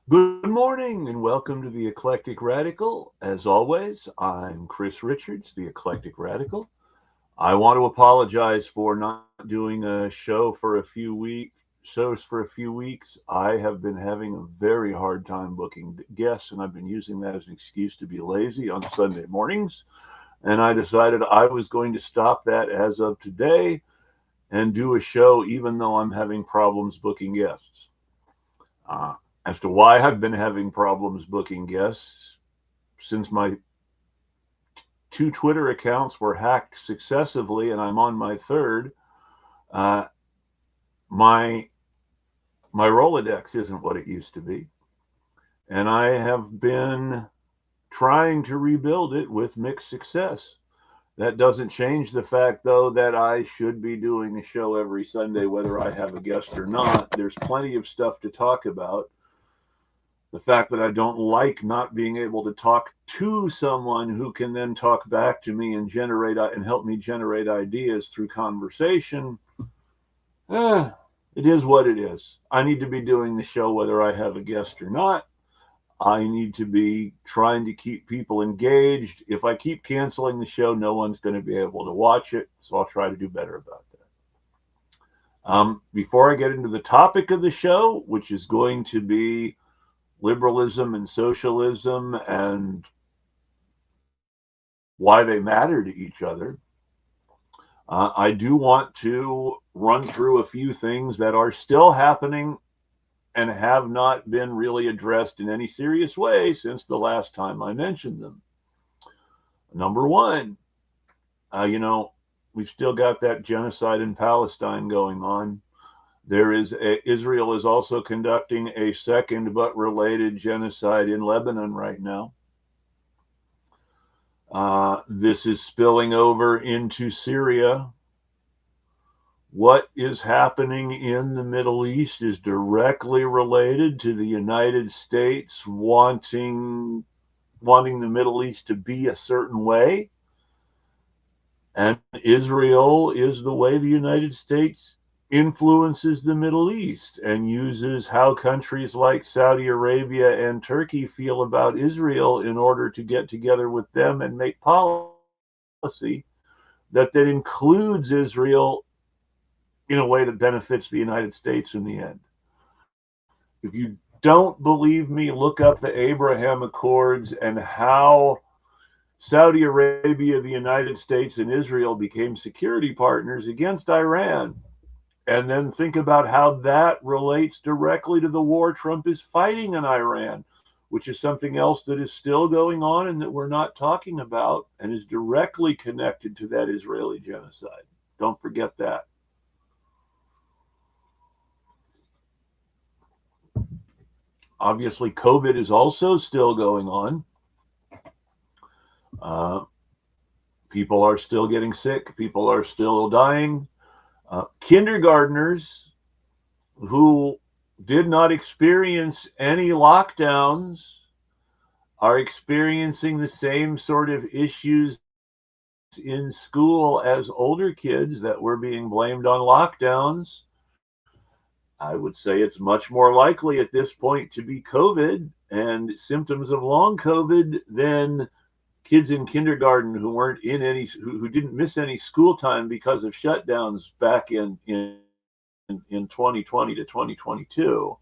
Good morning and welcome to the Eclectic Radical. As always, I'm Chris Richards, the Eclectic Radical. I want to apologize for not doing a shows for a few weeks. I have been having a very hard time booking guests, and I've been using that as an excuse to be lazy on Sunday mornings. And I decided I was going to stop that as of today and do a show, even though I'm having problems booking guests. Uh, as to why I've been having problems booking guests, since my two Twitter accounts were hacked successively, and I'm on my third, uh, my my Rolodex isn't what it used to be, and I have been trying to rebuild it with mixed success. That doesn't change the fact, though, that I should be doing a show every Sunday, whether I have a guest or not. There's plenty of stuff to talk about. The fact that I don't like not being able to talk to someone who can then talk back to me and generate and help me generate ideas through conversation. eh, it is what it is. I need to be doing the show whether I have a guest or not. I need to be trying to keep people engaged. If I keep canceling the show, no one's going to be able to watch it, so I'll try to do better about that. Before I get into the topic of the show, which is going to be liberalism and socialism and why they matter to each other, I do want to run through a few things that are still happening and have not been really addressed in any serious way since the last time I mentioned them. Number one, we've still got that genocide in Palestine going on. Israel is also conducting a second but related genocide in Lebanon right now. This is spilling over into Syria. What is happening in the Middle East is directly related to the United States wanting the Middle East to be a certain way. And Israel is the way the United States influences the Middle East and uses how countries like Saudi Arabia and Turkey feel about Israel in order to get together with them and make policy that includes Israel in a way that benefits the United States in the end. If you don't believe me, look up the Abraham Accords and how Saudi Arabia, the United States, and Israel became security partners against Iran. And then think about how that relates directly to the war Trump is fighting in Iran, which is something else that is still going on and that we're not talking about and is directly connected to that Israeli genocide. Don't forget that. Obviously, COVID is also still going on. Uh, People are still getting sick. People are still dying. Kindergartners who did not experience any lockdowns are experiencing the same sort of issues in school as older kids that were being blamed on lockdowns. I would say it's much more likely at this point to be COVID and symptoms of long COVID than kids in kindergarten who weren't in any who didn't miss any school time because of shutdowns back in 2020 to 2022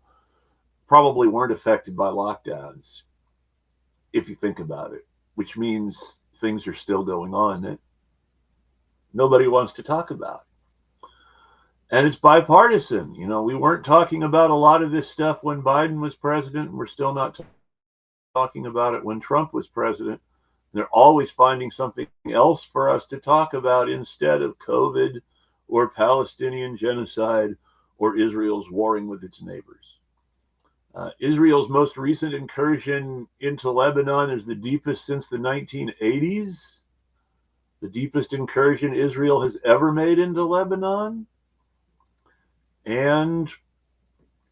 probably weren't affected by lockdowns if you think about it, which means things are still going on that nobody wants to talk about. And it's bipartisan. We weren't talking about a lot of this stuff when Biden was president, and we're still not talking about it when Trump was president. They're always finding something else for us to talk about instead of COVID or Palestinian genocide or Israel's warring with its neighbors. Israel's most recent incursion into Lebanon is the deepest since the 1980s, the deepest incursion Israel has ever made into Lebanon. And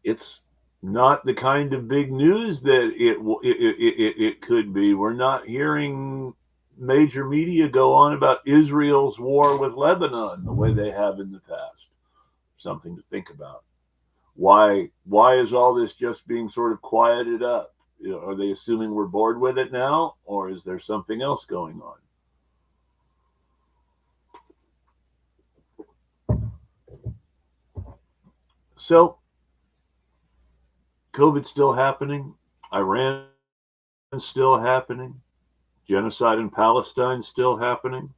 it's not the kind of big news that it could be. We're not hearing major media go on about Israel's war with Lebanon the way they have in the past. Something to think about. Why is all this just being sort of quieted up? Are they assuming we're bored with it now, or is there something else going on? So COVID's still happening. Iran's still happening. Genocide in Palestine still happening.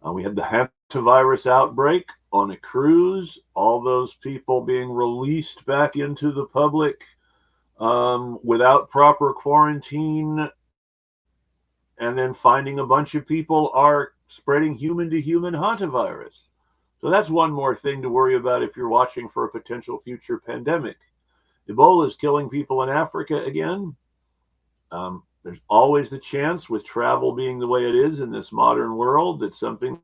We had the hantavirus outbreak on a cruise. All those people being released back into the public without proper quarantine, and then finding a bunch of people are spreading human to human hantavirus. So that's one more thing to worry about if you're watching for a potential future pandemic. Ebola is killing people in Africa again. There's always the chance, with travel being the way it is in this modern world, that something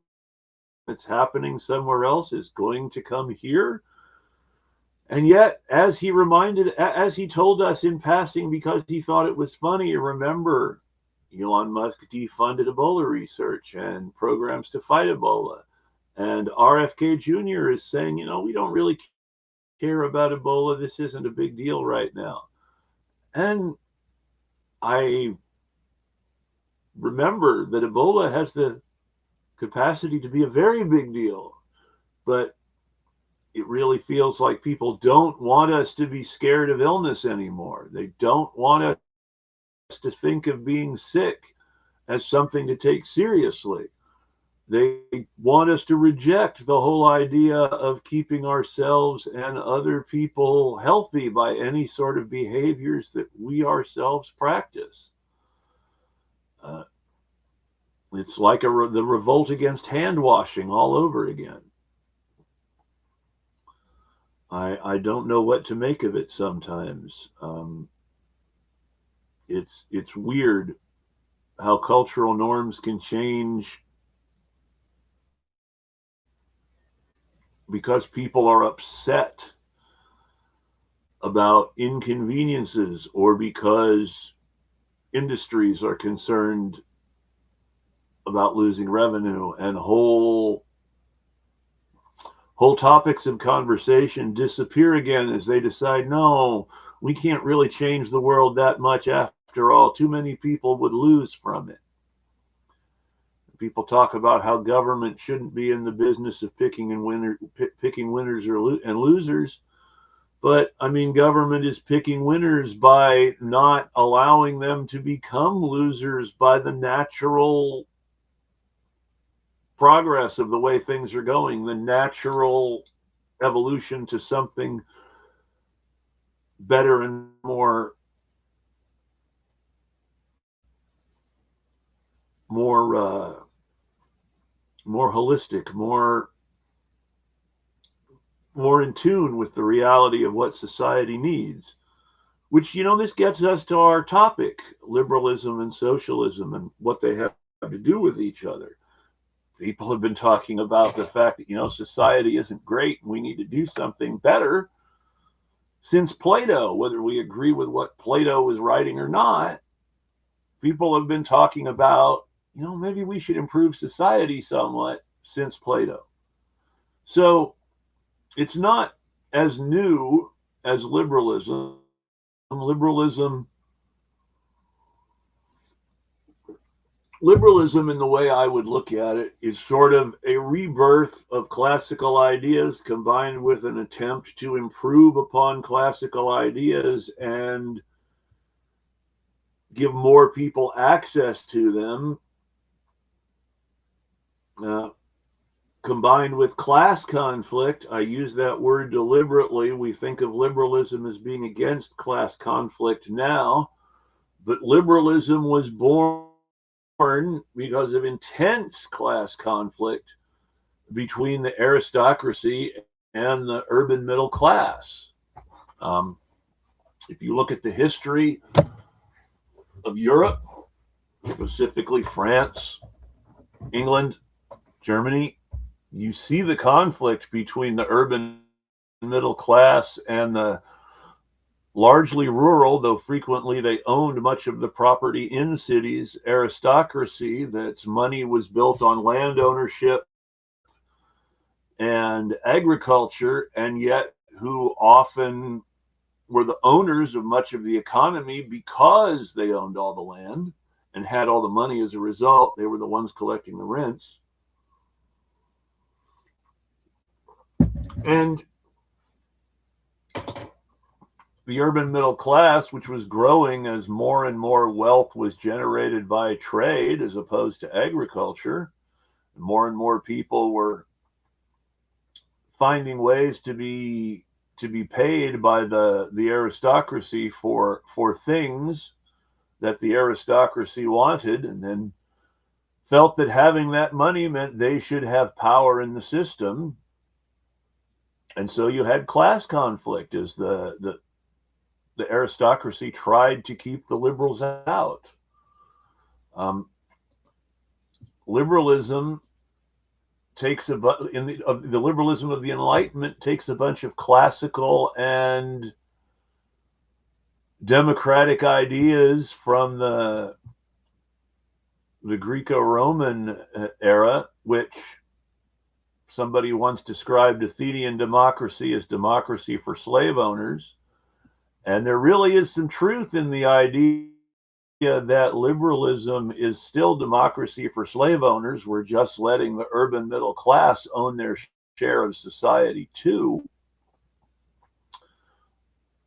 that's happening somewhere else is going to come here. And yet, as he told us in passing because he thought it was funny, remember, Elon Musk defunded Ebola research and programs to fight Ebola. And RFK Jr. is saying, we don't really care about Ebola. This isn't a big deal right now. And I remember that Ebola has the capacity to be a very big deal, but it really feels like people don't want us to be scared of illness anymore. They don't want us to think of being sick as something to take seriously. They want us to reject the whole idea of keeping ourselves and other people healthy by any sort of behaviors that we ourselves practice. It's like the revolt against hand washing all over again. I don't know what to make of it sometimes. It's weird how cultural norms can change because people are upset about inconveniences, or because industries are concerned about losing revenue, and whole topics of conversation disappear again as they decide, no, we can't really change the world that much after all. Too many people would lose from it. People talk about how government shouldn't be in the business of picking winners and losers. But I mean, government is picking winners by not allowing them to become losers by the natural progress of the way things are going, the natural evolution to something better and more holistic, more in tune with the reality of what society needs. Which, this gets us to our topic, liberalism and socialism, and what they have to do with each other. People have been talking about the fact that, society isn't great and we need to do something better since Plato. Whether we agree with what Plato was writing or not, people have been talking about, maybe we should improve society somewhat since Plato. So it's not as new as liberalism. Liberalism, in the way I would look at it, is sort of a rebirth of classical ideas combined with an attempt to improve upon classical ideas and give more people access to them, combined with class conflict. I use that word deliberately. We think of liberalism as being against class conflict now, but liberalism was born because of intense class conflict between the aristocracy and the urban middle class. If you look at the history of Europe, specifically France, England, Germany, you see the conflict between the urban middle class and the largely rural, though frequently they owned much of the property in cities, aristocracy that's money was built on land ownership and agriculture, and yet who often were the owners of much of the economy because they owned all the land and had all the money as a result. They were the ones collecting the rents. And the urban middle class, which was growing as more and more wealth was generated by trade as opposed to agriculture, more and more people were finding ways to be paid by the aristocracy for things that the aristocracy wanted, and then felt that having that money meant they should have power in the system. And so you had class conflict as the aristocracy tried to keep the liberals out. Liberalism takes the liberalism of the Enlightenment takes a bunch of classical and democratic ideas from the Greco-Roman era, which somebody once described Athenian democracy as democracy for slave owners. And there really is some truth in the idea that liberalism is still democracy for slave owners. We're just letting the urban middle class own their share of society too.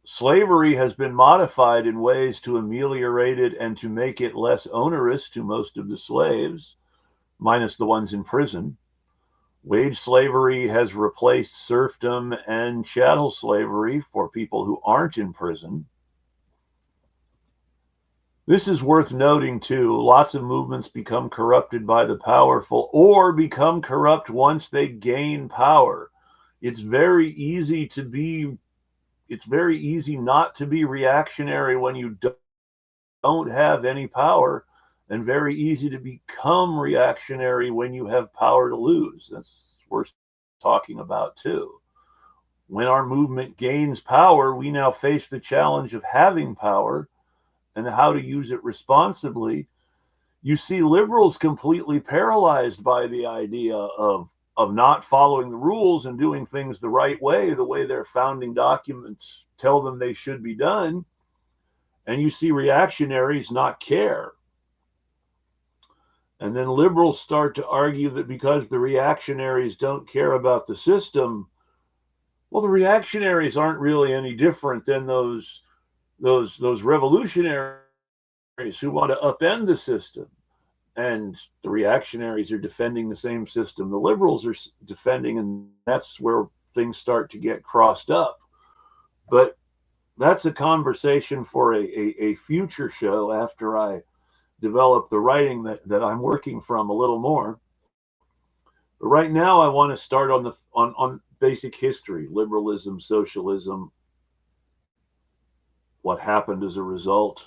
Slavery has been modified in ways to ameliorate it and to make it less onerous to most of the slaves, minus the ones in prison. Wage slavery has replaced serfdom and chattel slavery for people who aren't in prison. This is worth noting too. Lots of movements become corrupted by the powerful or become corrupt once they gain power. It's very easy not to be reactionary when you don't have any power, and very easy to become reactionary when you have power to lose. That's worth talking about too. When our movement gains power, we now face the challenge of having power and how to use it responsibly. You see liberals completely paralyzed by the idea of not following the rules and doing things the right way, the way their founding documents tell them they should be done. And you see reactionaries not care. And then liberals start to argue that because the reactionaries don't care about the system, well, the reactionaries aren't really any different than those revolutionaries who want to upend the system. And the reactionaries are defending the same system the liberals are defending, and that's where things start to get crossed up. But that's a conversation for a future show after I develop the writing that I'm working from a little more. But right now I want to start on basic history, liberalism, socialism, what happened as a result.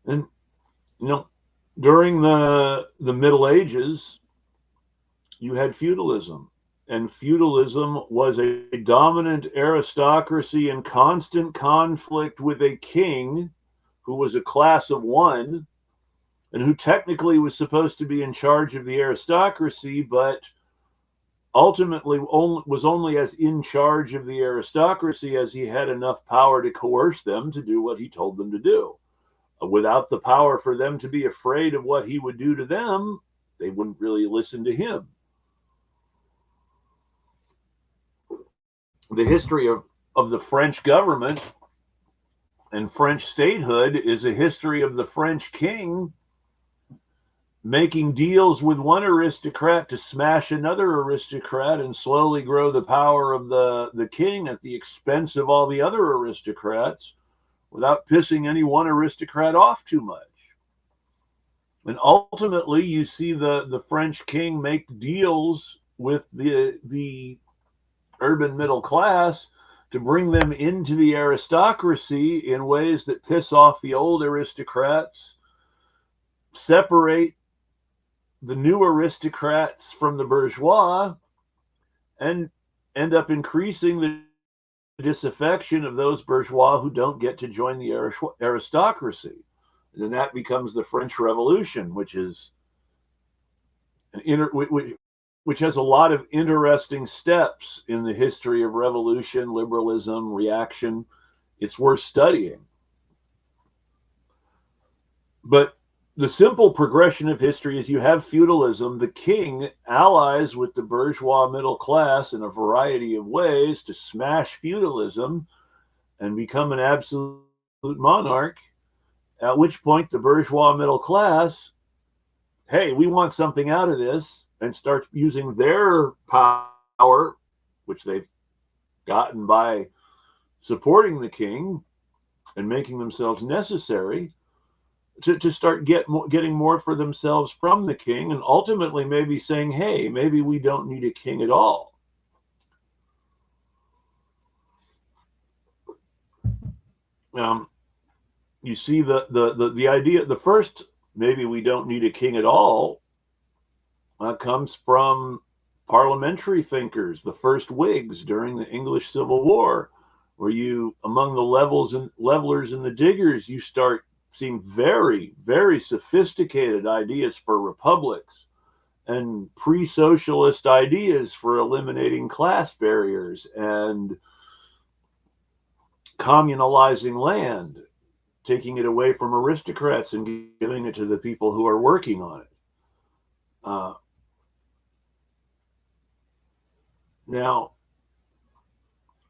And during the Middle Ages, you had feudalism, and feudalism was a dominant aristocracy in constant conflict with a king who was a class of one and who technically was supposed to be in charge of the aristocracy, but ultimately was only as in charge of the aristocracy as he had enough power to coerce them to do what he told them to do. Without the power for them to be afraid of what he would do to them, they wouldn't really listen to him. The history of the French government and French statehood is a history of the French king making deals with one aristocrat to smash another aristocrat and slowly grow the power of the king at the expense of all the other aristocrats, without pissing any one aristocrat off too much. And ultimately, you see the French king make deals with the urban middle class to bring them into the aristocracy in ways that piss off the old aristocrats, separate the new aristocrats from the bourgeois, and end up increasing the disaffection of those bourgeois who don't get to join the aristocracy. And then that becomes the French Revolution, which is which has a lot of interesting steps in the history of revolution, liberalism, reaction. It's worth studying. But the simple progression of history is you have feudalism. The king allies with the bourgeois middle class in a variety of ways to smash feudalism and become an absolute monarch, at which point the bourgeois middle class, hey, we want something out of this, and starts using their power, which they've gotten by supporting the king and making themselves necessary, to start getting more for themselves from the king, and ultimately maybe saying, hey, maybe we don't need a king at all. You see the idea, the first, maybe we don't need a king at all, comes from parliamentary thinkers, the first Whigs during the English Civil War, where you, among the levelers and the diggers, you start seeing very, very sophisticated ideas for republics and pre-socialist ideas for eliminating class barriers and communalizing land, taking it away from aristocrats and giving it to the people who are working on it. Now,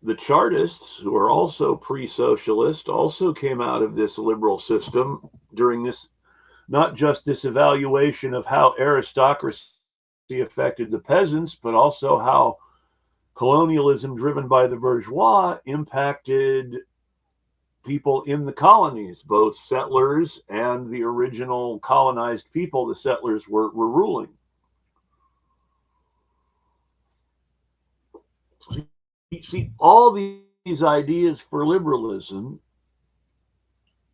the Chartists, who are also pre-socialist, also came out of this liberal system during this, not just this evaluation of how aristocracy affected the peasants, but also how colonialism driven by the bourgeois impacted people in the colonies, both settlers and the original colonized people the settlers were ruling. You see, all these ideas for liberalism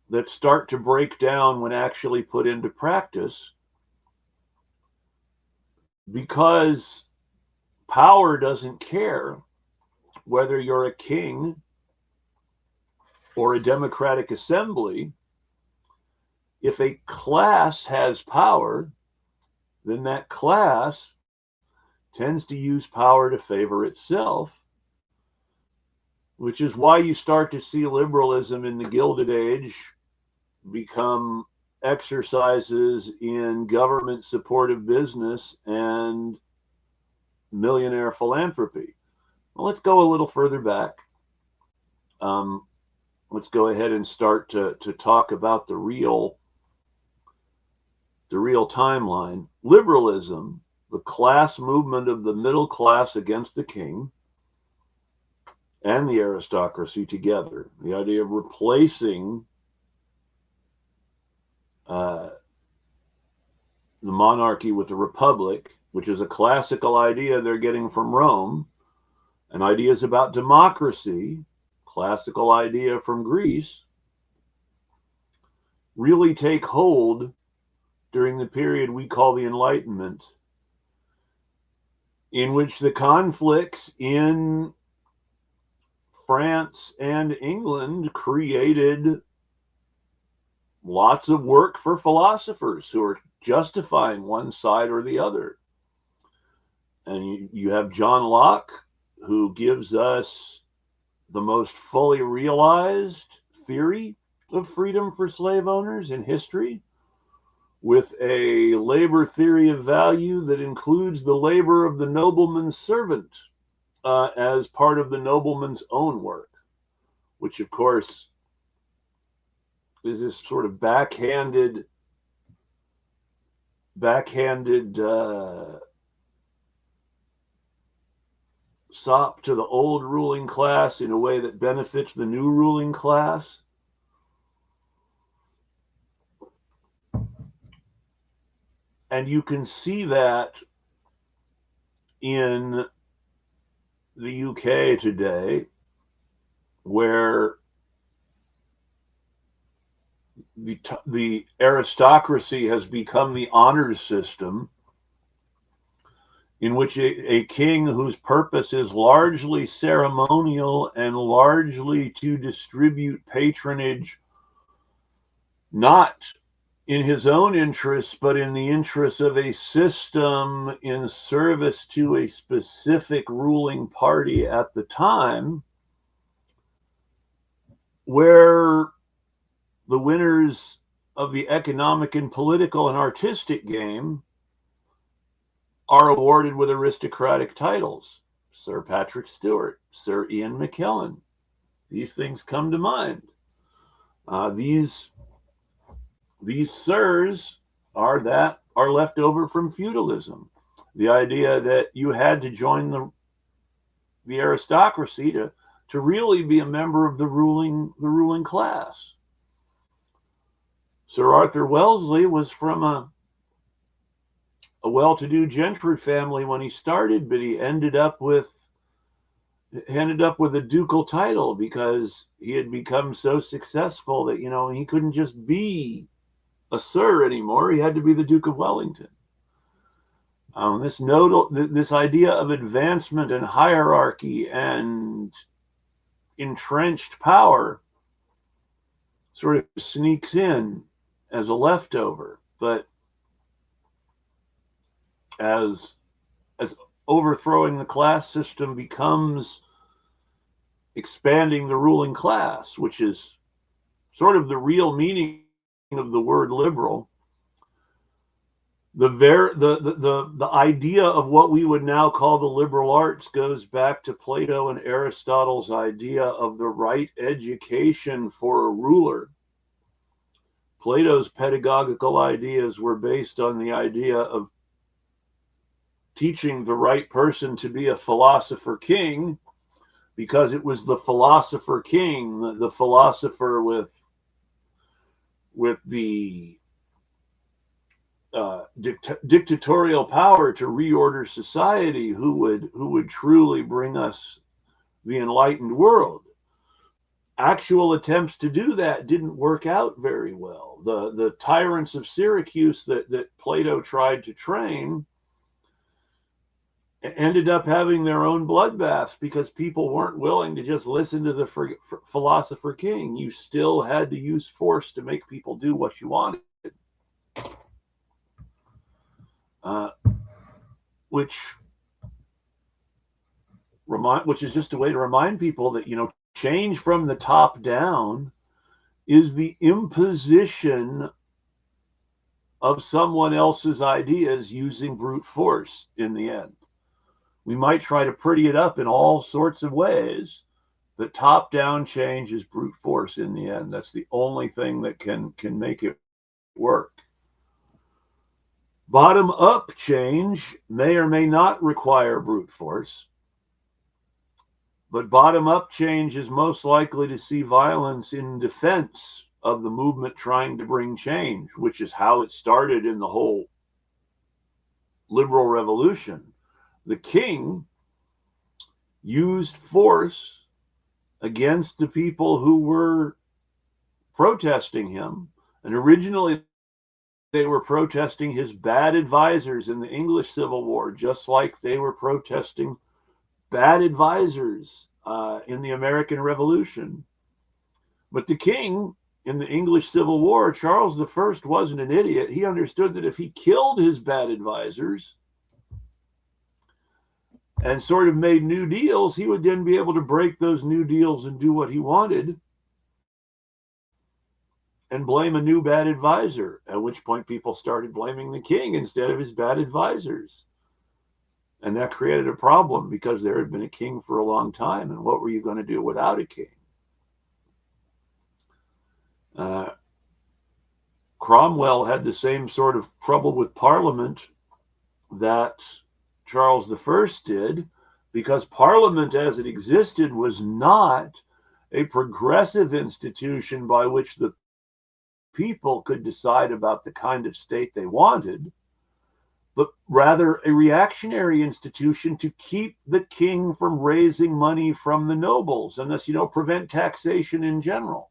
that start to break down when actually put into practice, because power doesn't care whether you're a king or a democratic assembly. If a class has power, then that class tends to use power to favor itself, which is why you start to see liberalism in the Gilded Age become exercises in government supportive business and millionaire philanthropy. Well, let's go a little further back. Let's go ahead and start to talk about the real timeline. Liberalism, the class movement of the middle class against the king and the aristocracy together. The idea of replacing the monarchy with the republic, which is a classical idea they're getting from Rome, and ideas about democracy, classical idea from Greece, really take hold during the period we call the Enlightenment, in which the conflicts in France and England created lots of work for philosophers who are justifying one side or the other. And you have John Locke, who gives us the most fully realized theory of freedom for slave owners in history, with a labor theory of value that includes the labor of the nobleman's servant as part of the nobleman's own work, which of course is this sort of backhanded sop to the old ruling class in a way that benefits the new ruling class. And you can see that in the UK today, where the aristocracy has become the honors system, in which a king whose purpose is largely ceremonial and largely to distribute patronage, not in his own interests, but in the interests of a system in service to a specific ruling party at the time, where the winners of the economic and political and artistic game are awarded with aristocratic titles. Sir Patrick Stewart, Sir Ian McKellen. These things come to mind. These sirs are left over from feudalism. The idea that you had to join the aristocracy to really be a member of the ruling class. Sir Arthur Wellesley was from a well-to-do gentry family when he started, but he ended up with a ducal title because he had become so successful that he couldn't just be a sir anymore. He had to be the Duke of Wellington. This idea of advancement and hierarchy and entrenched power sort of sneaks in as a leftover, but as overthrowing the class system becomes expanding the ruling class, which is sort of the real meaning of the word liberal. The idea of what we would now call the liberal arts goes back to Plato and Aristotle's idea of the right education for a ruler. Plato's pedagogical ideas were based on the idea of teaching the right person to be a philosopher king, because it was the philosopher king, the philosopher with the dictatorial power to reorder society, who would truly bring us the enlightened world. Actual attempts to do that didn't work out very well. The tyrants of Syracuse that Plato tried to train ended up having their own bloodbaths because people weren't willing to just listen to the philosopher king. You still had to use force to make people do what you wanted. Which is just a way to remind people that, change from the top down is the imposition of someone else's ideas using brute force in the end. We might try to pretty it up in all sorts of ways, but top-down change is brute force in the end. That's the only thing that can make it work. Bottom-up change may or may not require brute force, but bottom-up change is most likely to see violence in defense of the movement trying to bring change, which is how it started in the whole liberal revolution. The king used force against the people who were protesting him. And originally, they were protesting his bad advisors in the English Civil War, just like they were protesting bad advisors in the American Revolution. But the king in the English Civil War, Charles I, wasn't an idiot. He understood that if he killed his bad advisors and sort of made new deals, he would then be able to break those new deals and do what he wanted and blame a new bad advisor, at which point people started blaming the king instead of his bad advisors. And that created a problem because there had been a king for a long time, and what were you going to do without a king? Cromwell had the same sort of trouble with Parliament that Charles I did, because Parliament as it existed was not a progressive institution by which the people could decide about the kind of state they wanted, but rather a reactionary institution to keep the king from raising money from the nobles and thus, prevent taxation in general.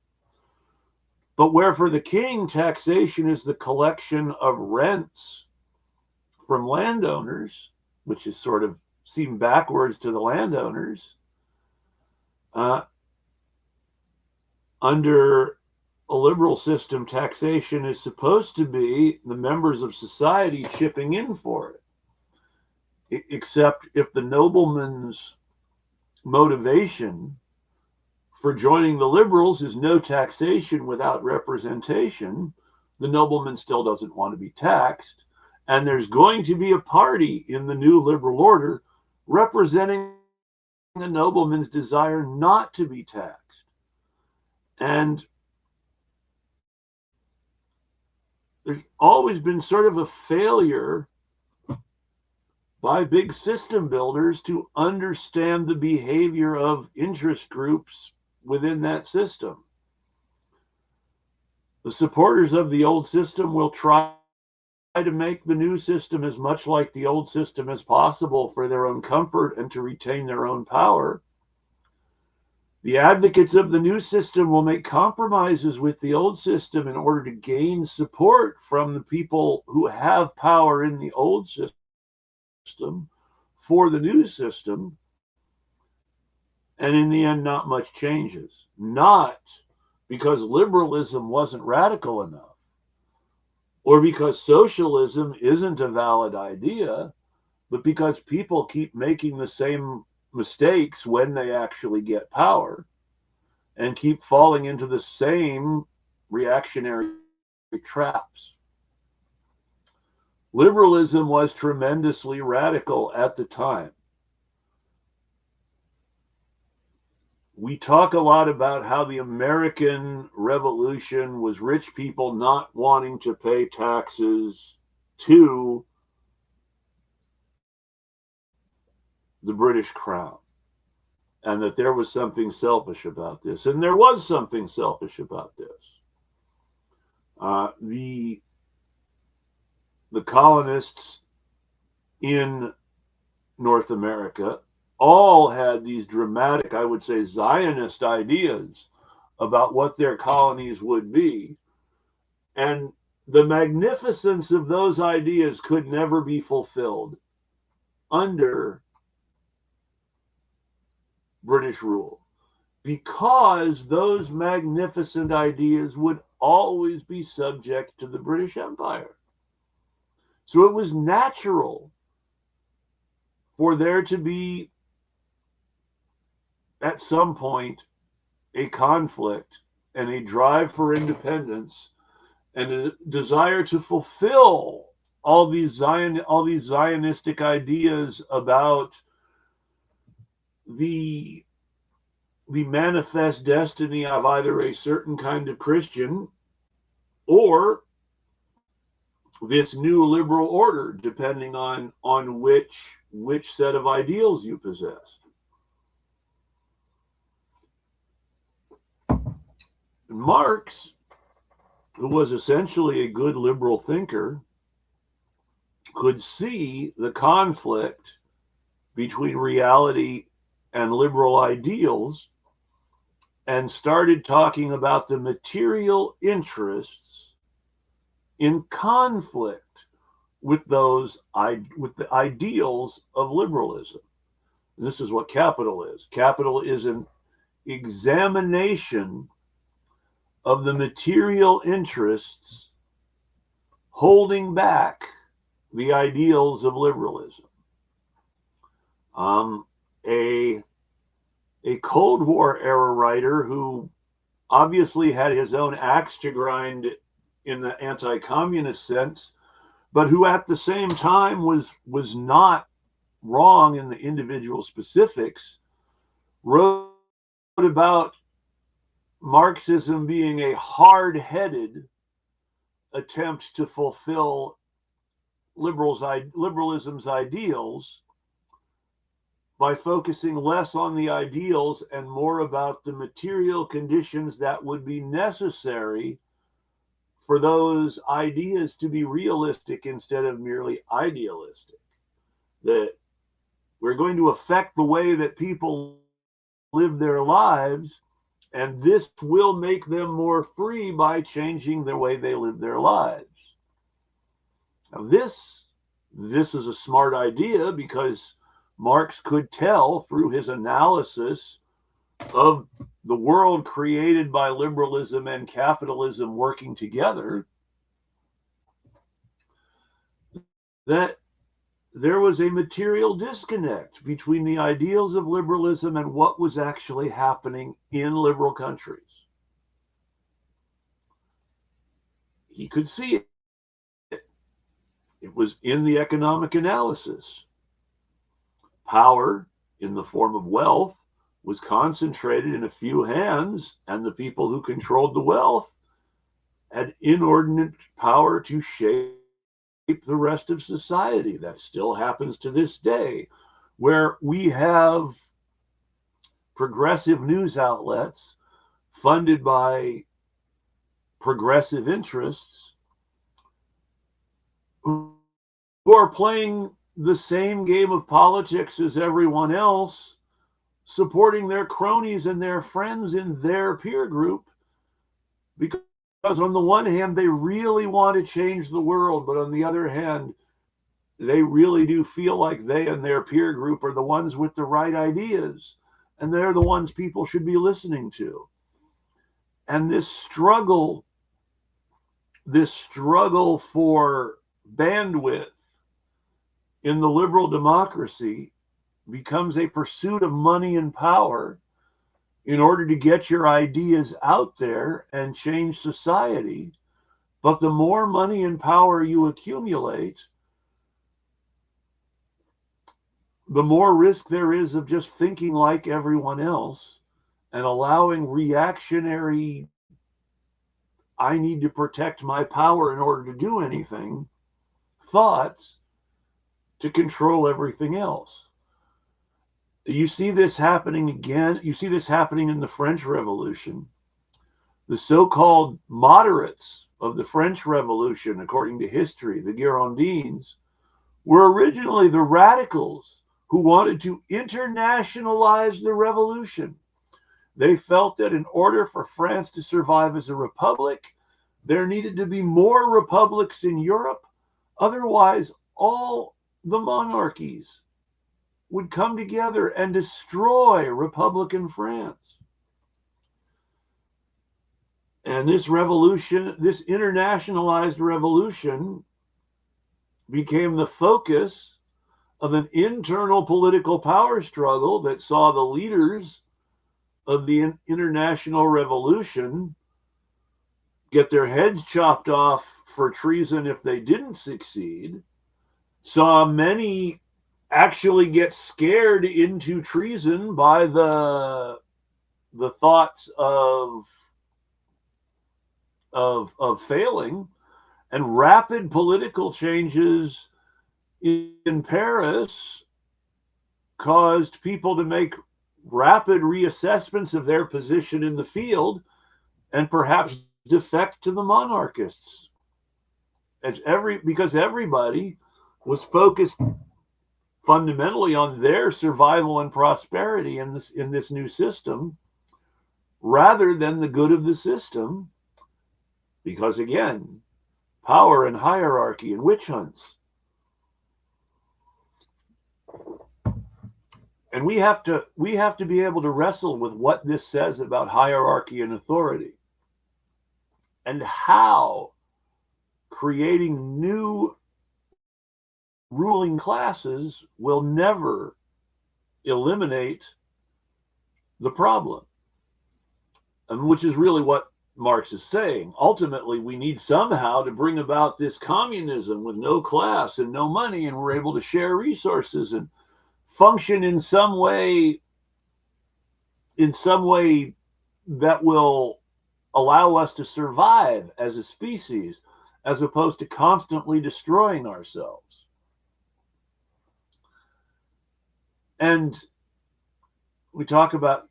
But where for the king, taxation is the collection of rents from landowners, which is sort of seemed backwards to the landowners, under a liberal system, taxation is supposed to be the members of society chipping in for it. Except if the nobleman's motivation for joining the liberals is no taxation without representation, the nobleman still doesn't want to be taxed. And there's going to be a party in the new liberal order representing the nobleman's desire not to be taxed. And there's always been sort of a failure by big system builders to understand the behavior of interest groups within that system. The supporters of the old system will try to make the new system as much like the old system as possible for their own comfort and to retain their own power. The advocates of the new system will make compromises with the old system in order to gain support from the people who have power in the old system for the new system. And in the end, not much changes. Not because liberalism wasn't radical enough, or because socialism isn't a valid idea, but because people keep making the same mistakes when they actually get power and keep falling into the same reactionary traps. Liberalism was tremendously radical at the time. We talk a lot about how the American Revolution was rich people not wanting to pay taxes to the British Crown, and that there was something selfish about this. And there was something selfish about this. The colonists in North America all had these dramatic, I would say, Zionist ideas about what their colonies would be. And the magnificence of those ideas could never be fulfilled under British rule, because those magnificent ideas would always be subject to the British Empire. So it was natural for there to be, at some point, a conflict and a drive for independence and a desire to fulfill all these Zionistic ideas about the manifest destiny of either a certain kind of Christian or this new liberal order, depending on which set of ideals you possess. Marx, who was essentially a good liberal thinker, could see the conflict between reality and liberal ideals and started talking about the material interests in conflict with the ideals of liberalism. And this is what capital is. Capital is an examination of the material interests holding back the ideals of liberalism. A Cold War era writer who obviously had his own axe to grind in the anti-communist sense, but who at the same time was not wrong in the individual specifics, wrote about Marxism being a hard-headed attempt to fulfill liberalism's ideals by focusing less on the ideals and more about the material conditions that would be necessary for those ideas to be realistic instead of merely idealistic. That we're going to affect the way that people live their lives, and this will make them more free by changing the way they live their lives. Now, this is a smart idea because Marx could tell through his analysis of the world created by liberalism and capitalism working together, that there was a material disconnect between the ideals of liberalism and what was actually happening in liberal countries. He could see it. It was in the economic analysis. Power in the form of wealth was concentrated in a few hands, and the people who controlled the wealth had inordinate power to shape the rest of society. That still happens to this day, where we have progressive news outlets funded by progressive interests who are playing the same game of politics as everyone else, supporting their cronies and their friends in their peer group, because on the one hand, they really want to change the world, but on the other hand, they really do feel like they and their peer group are the ones with the right ideas, and they're the ones people should be listening to. And this struggle for bandwidth in the liberal democracy becomes a pursuit of money and power in order to get your ideas out there and change society. But the more money and power you accumulate, the more risk there is of just thinking like everyone else and allowing reactionary, I need to protect my power in order to do anything, thoughts to control everything else. You see this happening again. You see this happening in the French Revolution. The so-called moderates of the French Revolution, according to history, the Girondins, were originally the radicals who wanted to internationalize the revolution. They felt that in order for France to survive as a republic, there needed to be more republics in Europe. Otherwise, all the monarchies would come together and destroy Republican France. And this revolution, this internationalized revolution, became the focus of an internal political power struggle that saw the leaders of the international revolution get their heads chopped off for treason if they didn't succeed, saw many actually get scared into treason by the thoughts of failing, and rapid political changes in Paris caused people to make rapid reassessments of their position in the field and perhaps defect to the monarchists, because everybody was focused fundamentally on their survival and prosperity in this new system rather than the good of the system, because again, power and hierarchy and witch hunts. And we have to be able to wrestle with what this says about hierarchy and authority, and how creating new ruling classes will never eliminate the problem. And which is really what Marx is saying. Ultimately, we need somehow to bring about this communism with no class and no money, and we're able to share resources and function in some way that will allow us to survive as a species, as opposed to constantly destroying ourselves. And we talk about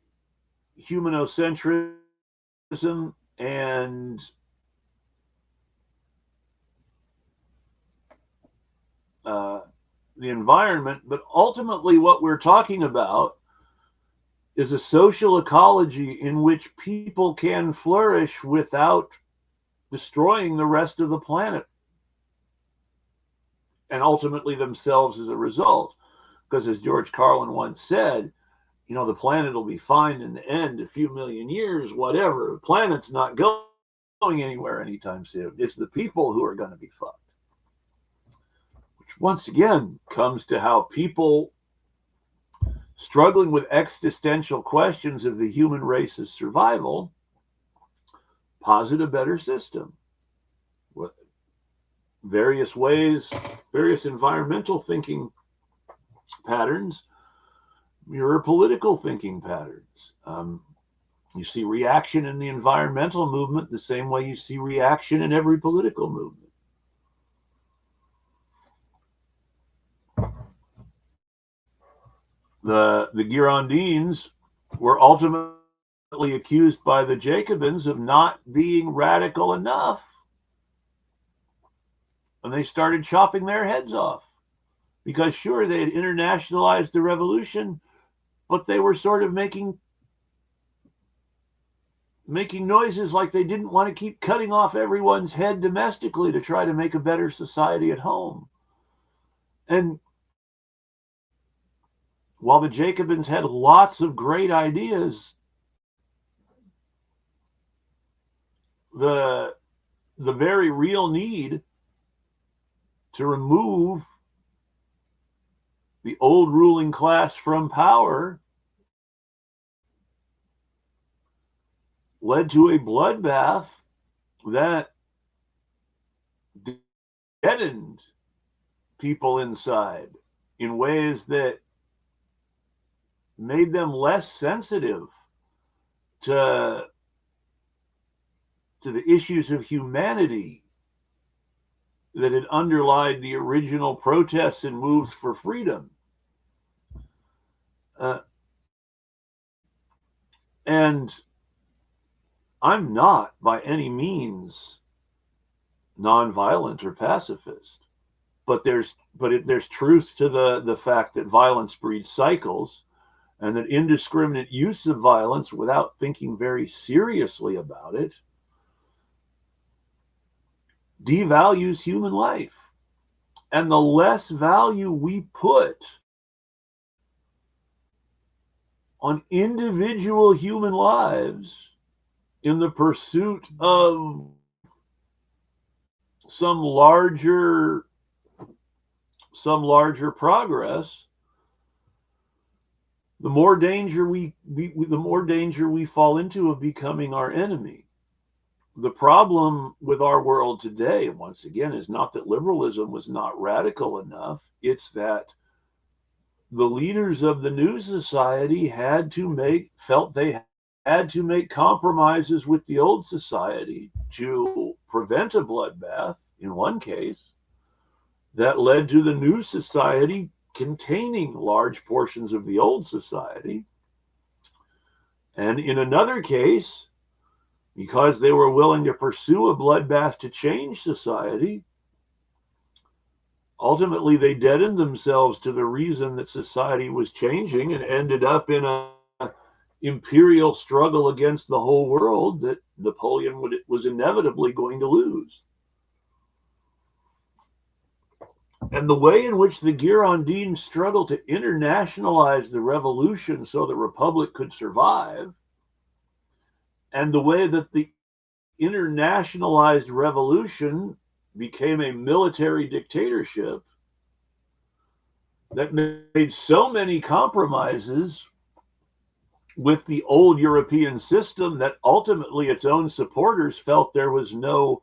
humanocentrism and the environment, but ultimately what we're talking about is a social ecology in which people can flourish without destroying the rest of the planet, and ultimately themselves as a result. Because as George Carlin once said, the planet will be fine in the end, a few million years, whatever. The planet's not going anywhere anytime soon. It's the people who are going to be fucked. Which once again comes to how people struggling with existential questions of the human race's survival posit a better system. With various ways, various environmental thinking patterns mirror political thinking patterns. You see reaction in the environmental movement the same way you see reaction in every political movement. The Girondins were ultimately accused by the Jacobins of not being radical enough, and they started chopping their heads off. Because sure, they had internationalized the revolution, but they were sort of making noises like they didn't want to keep cutting off everyone's head domestically to try to make a better society at home. And while the Jacobins had lots of great ideas, the very real need to remove the old ruling class from power led to a bloodbath that deadened people inside in ways that made them less sensitive to the issues of humanity that had underlied the original protests and moves for freedom. And I'm not by any means nonviolent or pacifist, but there's truth to the fact that violence breeds cycles, and that indiscriminate use of violence without thinking very seriously about it devalues human life. And the less value we put on individual human lives in the pursuit of some larger progress, the more danger we fall into of becoming our enemy. The problem with our world today, once again, is not that liberalism was not radical enough. It's that the leaders of the new society felt they had to make compromises with the old society to prevent a bloodbath, in one case, that led to the new society containing large portions of the old society. And in another case, because they were willing to pursue a bloodbath to change society, ultimately they deadened themselves to the reason that society was changing and ended up in an imperial struggle against the whole world that Napoleon was inevitably going to lose. And the way in which the Girondins struggled to internationalize the revolution so the Republic could survive, and the way that the internationalized revolution became a military dictatorship that made so many compromises with the old European system that ultimately its own supporters felt there was no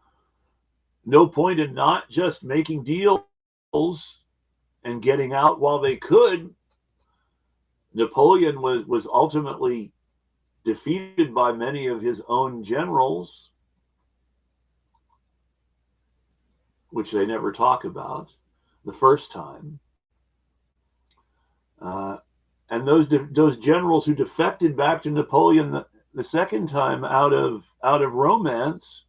point in not just making deals and getting out while they could. Napoleon was ultimately defeated by many of his own generals, which they never talk about, the first time. And those generals who defected back to Napoleon the second time out of romance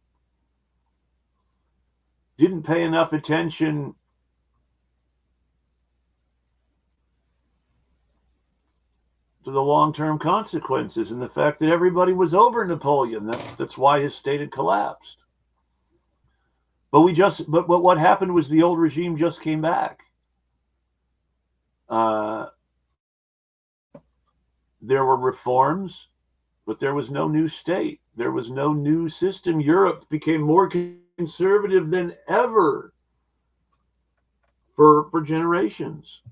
didn't pay enough attention to the long-term consequences and the fact that everybody was over Napoleon. That's why his state had collapsed. But what happened was the old regime just came back. There were reforms, but there was no new state. There was no new system. Europe became more conservative than ever for generations.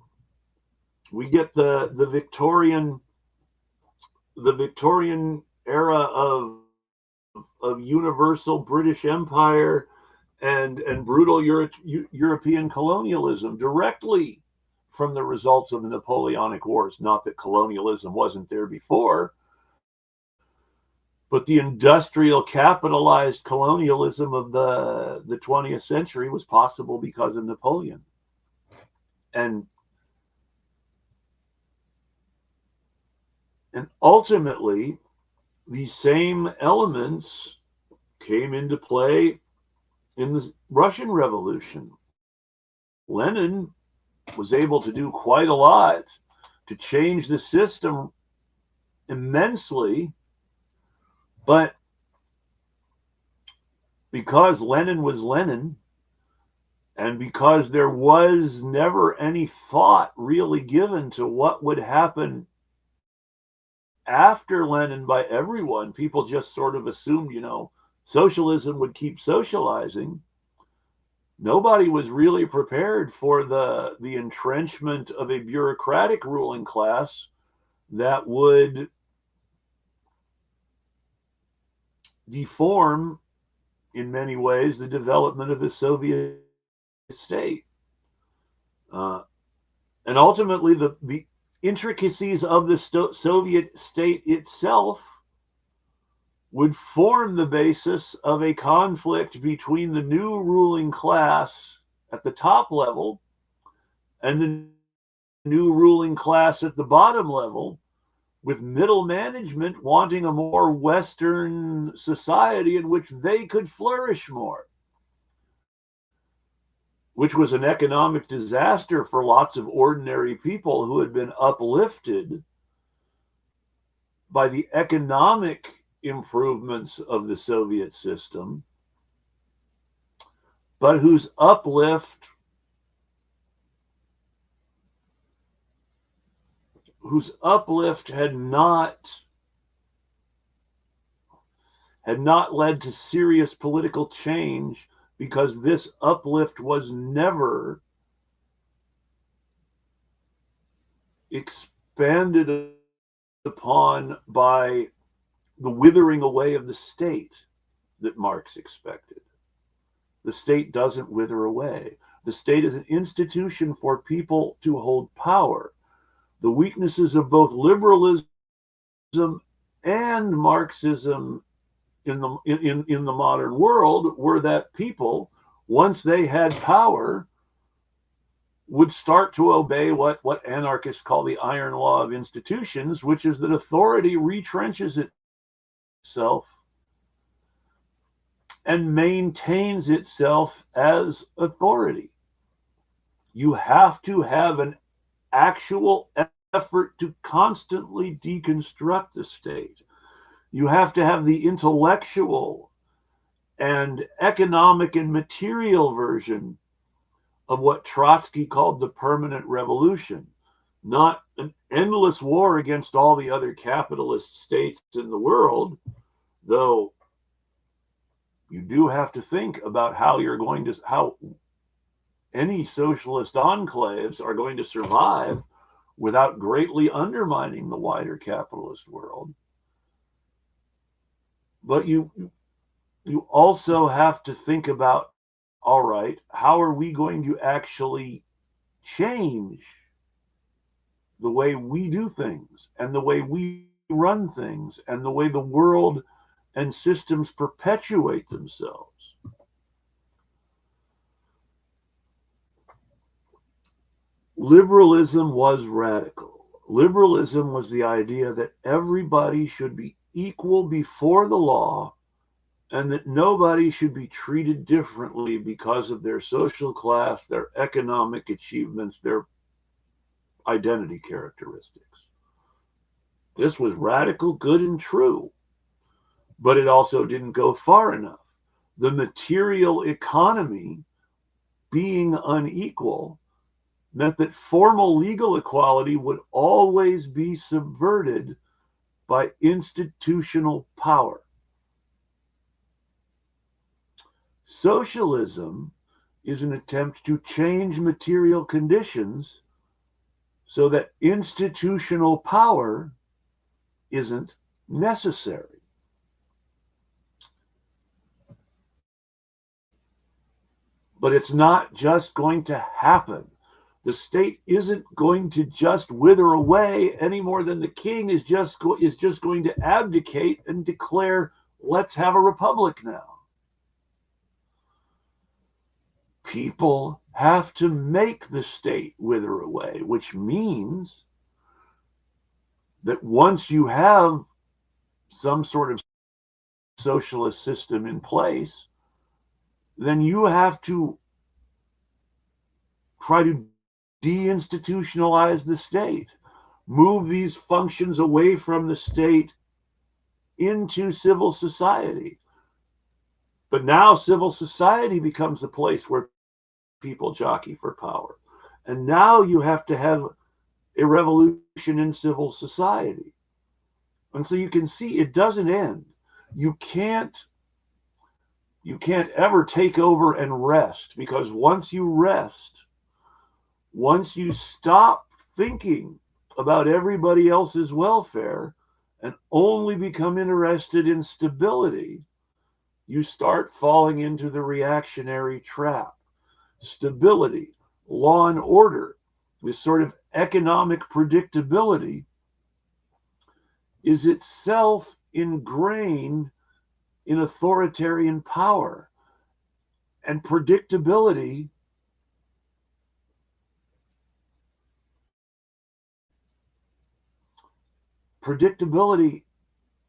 We get the Victorian era of universal British Empire and brutal European colonialism directly from the results of the Napoleonic Wars. Not that colonialism wasn't there before, but the industrial capitalized colonialism of the 20th century was possible because of Napoleon. And ultimately, these same elements came into play in the Russian Revolution. Lenin was able to do quite a lot to change the system immensely, but because Lenin was Lenin, and because there was never any thought really given to what would happen after Lenin by everyone, people just sort of assumed, socialism would keep socializing. Nobody was really prepared for the entrenchment of a bureaucratic ruling class that would deform, in many ways, the development of the Soviet state. And ultimately, the intricacies of the Soviet state itself would form the basis of a conflict between the new ruling class at the top level and the new ruling class at the bottom level, with middle management wanting a more Western society in which they could flourish more, which was an economic disaster for lots of ordinary people who had been uplifted by the economic improvements of the Soviet system, but whose uplift had not led to serious political change, because this uplift was never expanded upon by the withering away of the state that Marx expected. The state doesn't wither away. The state is an institution for people to hold power. The weaknesses of both liberalism and Marxism in the modern world were that people, once they had power, would start to obey what anarchists call the iron law of institutions, which is that authority retrenches itself and maintains itself as authority. You have to have an actual effort to constantly deconstruct the state. You have to have the intellectual and economic and material version of what Trotsky called the permanent revolution, not an endless war against all the other capitalist states in the world, though you do have to think about how any socialist enclaves are going to survive without greatly undermining the wider capitalist world. But you also have to think about, all right, how are we going to actually change the way we do things and the way we run things and the way the world and systems perpetuate themselves? Liberalism was radical. Liberalism was the idea that everybody should be equal before the law and that nobody should be treated differently because of their social class, their economic achievements, their identity characteristics. This was radical, good, and true, but it also didn't go far enough. The material economy being unequal meant that formal legal equality would always be subverted by institutional power. Socialism is an attempt to change material conditions so that institutional power isn't necessary. But it's not just going to happen. The state isn't going to just wither away any more than the king is just going to abdicate and declare, let's have a republic now. People have to make the state wither away, which means that once you have some sort of socialist system in place, then you have to try to deinstitutionalize the state, move these functions away from the state into civil society. But now civil society becomes a place where people jockey for power. And now you have to have a revolution in civil society. And so you can see it doesn't end. You can't ever take over and rest, because once you rest, once you stop thinking about everybody else's welfare and only become interested in stability, you start falling into the reactionary trap. Stability, law and order, this sort of economic predictability is itself ingrained in authoritarian power. And predictability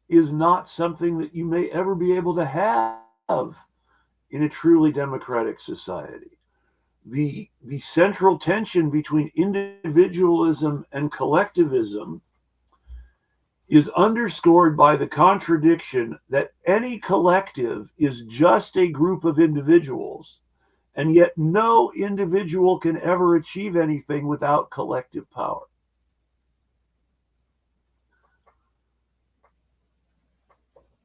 is not something that you may ever be able to have in a truly democratic society. The central tension between individualism and collectivism is underscored by the contradiction that any collective is just a group of individuals, and yet no individual can ever achieve anything without collective power.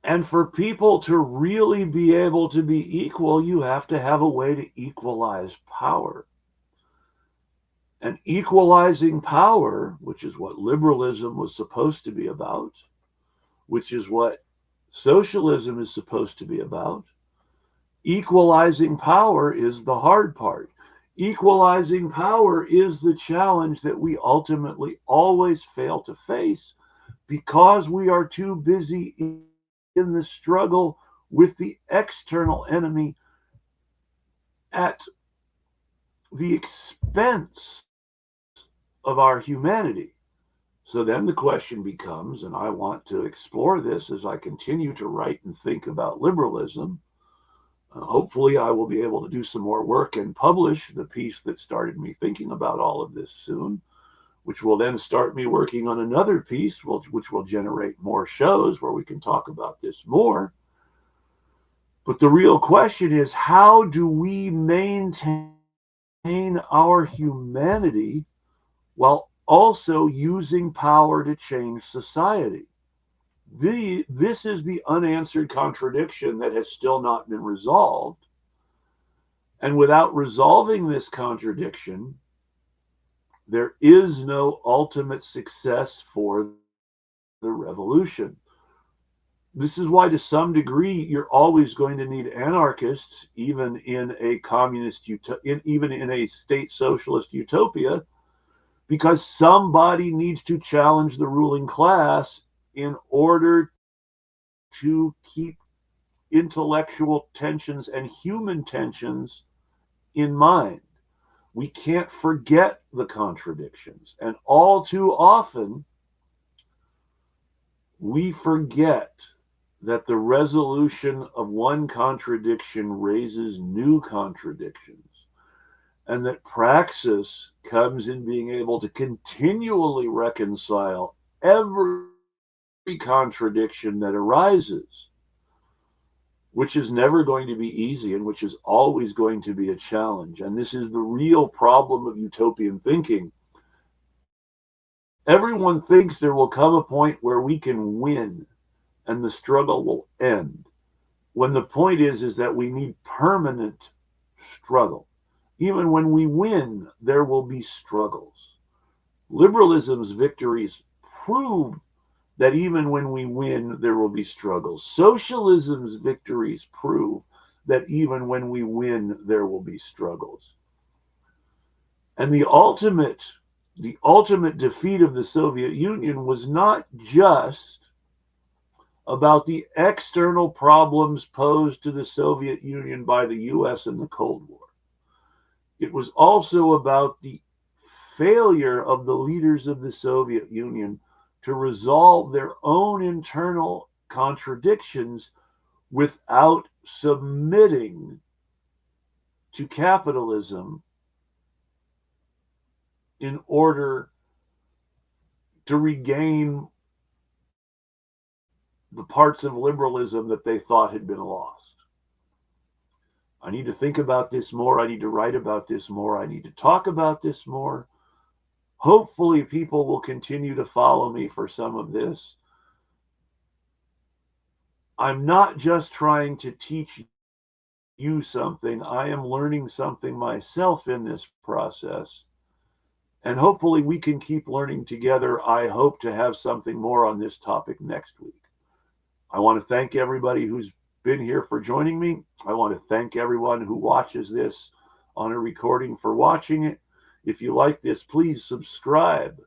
And for people to really be able to be equal, you have to have a way to equalize power. And equalizing power, which is what liberalism was supposed to be about, which is what socialism is supposed to be about, equalizing power is the hard part. Equalizing power is the challenge that we ultimately always fail to face because we are too busy in the struggle with the external enemy at the expense of our humanity. So then the question becomes, and I want to explore this as I continue to write and think about liberalism. Hopefully, I will be able to do some more work and publish the piece that started me thinking about all of this soon, which will then start me working on another piece, which will generate more shows where we can talk about this more. But the real question is, how do we maintain our humanity while also using power to change society? This is the unanswered contradiction that has still not been resolved. And without resolving this contradiction, there is no ultimate success for the revolution. This is why, to some degree, you're always going to need anarchists, even in a communist, even in a state socialist utopia, because somebody needs to challenge the ruling class in order to keep intellectual tensions and human tensions in mind. We can't forget the contradictions. And all too often, we forget that the resolution of one contradiction raises new contradictions, and that praxis comes in being able to continually reconcile every contradiction that arises. which is never going to be easy and which is always going to be a challenge. And this is the real problem of utopian thinking. Everyone thinks there will come a point where we can win and the struggle will end. When the point is that we need permanent struggle. Even when we win, there will be struggles. Liberalism's victories prove that even when we win, there will be struggles. Socialism's victories prove that even when we win, there will be struggles. And the ultimate defeat of the Soviet Union was not just about the external problems posed to the Soviet Union by the US in the Cold War. It was also about the failure of the leaders of the Soviet Union to resolve their own internal contradictions without submitting to capitalism in order to regain the parts of liberalism that they thought had been lost. I need to think about this more. I need to write about this more. I need to talk about this more. Hopefully, people will continue to follow me for some of this. I'm not just trying to teach you something, I am learning something myself in this process. And hopefully, we can keep learning together. I hope to have something more on this topic next week. I want to thank everybody who's been here for joining me. I want to thank everyone who watches this on a recording for watching it. If you like this, please subscribe,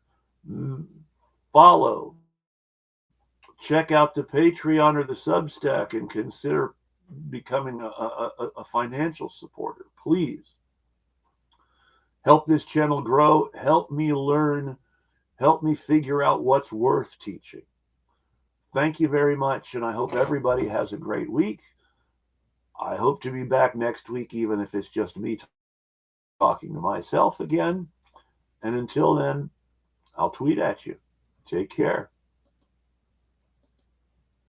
follow, check out the Patreon or the Substack, and consider becoming a financial supporter. Please help this channel grow, help me learn, help me figure out what's worth teaching. Thank you very much, and I hope everybody has a great week. I hope to be back next week, even if it's just me talking to myself again. And until then, I'll tweet at you. Take care.